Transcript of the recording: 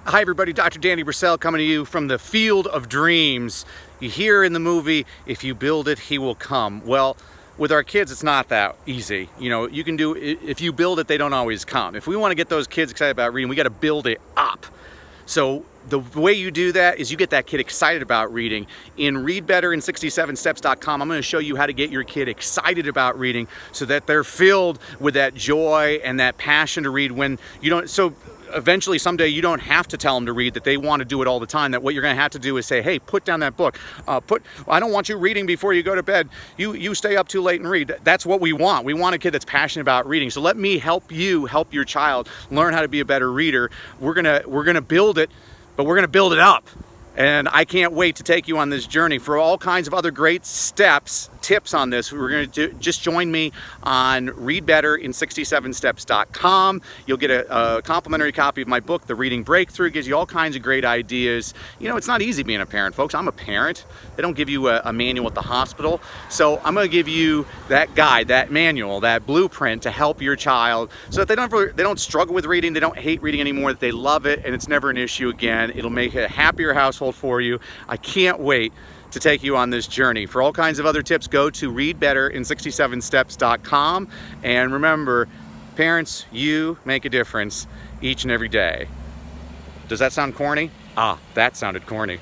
Hi everybody, Dr. Danny Brassell coming to you from the field of dreams. You hear in the movie, if you build it, he will come. Well, with our kids, it's not that easy. You know, you can do, if you build it, they don't always come. If we want to get those kids excited about reading, we got to build it up. So the way you do that is you get that kid excited about reading. In readbetterinSixty7steps.com, I'm going to show you how to get your kid excited about reading so that they're filled with that joy and that passion to read when you don't, so eventually someday you don't have to tell them to read, that they want to do it all the time, that what you're going to have to do is say, hey, put down that book. I don't want you reading before you go to bed. You stay up too late and read. That's what we want. We want a kid that's passionate about reading. So let me help you help your child learn how to be a better reader. We're gonna build it, but we're gonna build it up. And I can't wait to take you on this journey. For all kinds of other great tips on this, we're going to just join me on readbetterinSixty7steps.com. You'll get a complimentary copy of my book, The Reading Breakthrough. It gives you all kinds of great ideas. You know, it's not easy being a parent, folks. I'm a parent. They don't give you a manual at the hospital. So I'm going to give you that guide, that manual, that blueprint to help your child so that they don't struggle with reading, they don't hate reading anymore, that they love it, and it's never an issue again. It'll make a happier household for you. I can't wait to take you on this journey. For all kinds of other tips, go to readbetterinSixty7steps.com. And remember, parents, you make a difference each and every day. Does that sound corny? Ah, that sounded corny.